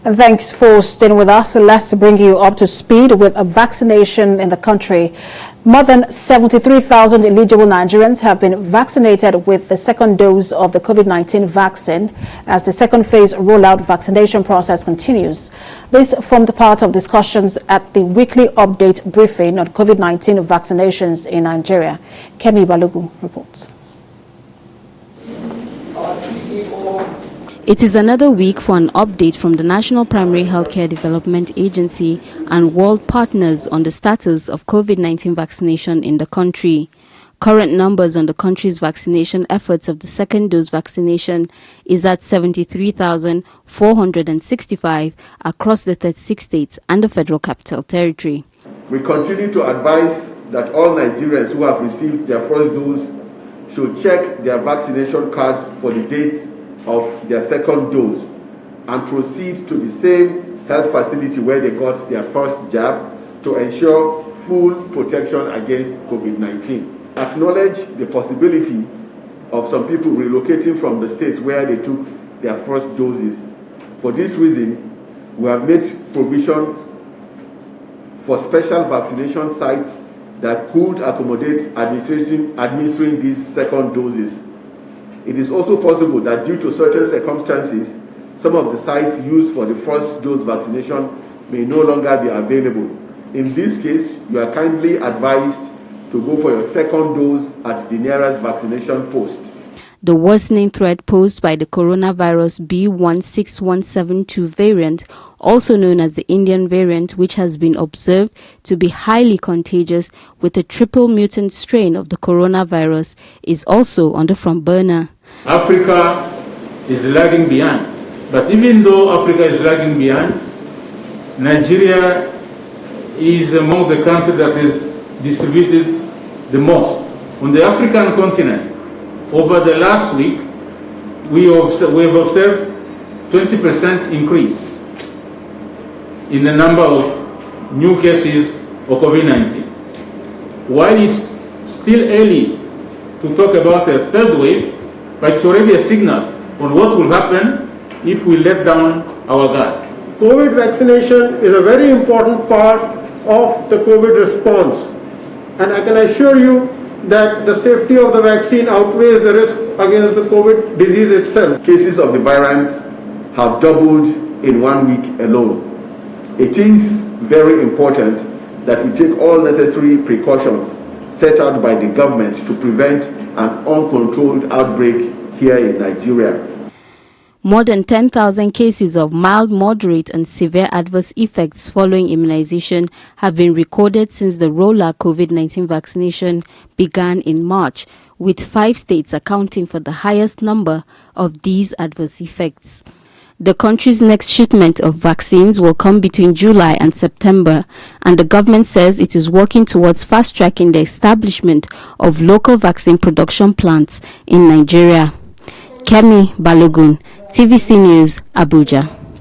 And thanks for staying with us. Let's bring you up to speed with a vaccination in the country. More than 73,000 eligible Nigerians have been vaccinated with the second dose of the COVID-19 vaccine as the second phase rollout vaccination process continues. This formed part of discussions at the weekly update briefing on COVID-19 vaccinations in Nigeria. Kemi Balogun reports. It is another week for an update from the National Primary Healthcare Development Agency and world partners on the status of COVID-19 vaccination in the country. Current numbers on the country's vaccination efforts of the second dose vaccination is at 73,465 across the 36 states and the Federal Capital Territory. We continue to advise that all Nigerians who have received their first dose should check their vaccination cards for the dates of their second dose and proceed to the same health facility where they got their first jab to ensure full protection against COVID-19. Acknowledge the possibility of some people relocating from the states where they took their first doses. For this reason, we have made provision for special vaccination sites that could accommodate administering these second doses. It is also possible that due to certain circumstances, some of the sites used for the first dose vaccination may no longer be available. In this case, you are kindly advised to go for your second dose at the nearest vaccination post. The worsening threat posed by the coronavirus B.1.617.2 variant, also known as the Indian variant, which has been observed to be highly contagious with a triple mutant strain of the coronavirus, is also on the front burner. Africa is lagging behind. But even though Africa is lagging behind, Nigeria is among the countries that is distributed the most. On the African continent, over the last week, we have observed 20% increase in the number of new cases of COVID-19. While it's still early to talk about a third wave, but it's already a signal on what will happen if we let down our guard. COVID vaccination is a very important part of the COVID response, and I can assure you that the safety of the vaccine outweighs the risk against the COVID disease itself. Cases of the variant have doubled in 1 week alone. It is very important that we take all necessary precautions set out by the government to prevent an uncontrolled outbreak here in Nigeria. More than 10,000 cases of mild, moderate and severe adverse effects following immunization have been recorded since the rollout COVID-19 vaccination began in March, with 5 states accounting for the highest number of these adverse effects. The country's next shipment of vaccines will come between July and September, and the government says it is working towards fast-tracking the establishment of local vaccine production plants in Nigeria. Kemi Balogun, TVC News, Abuja.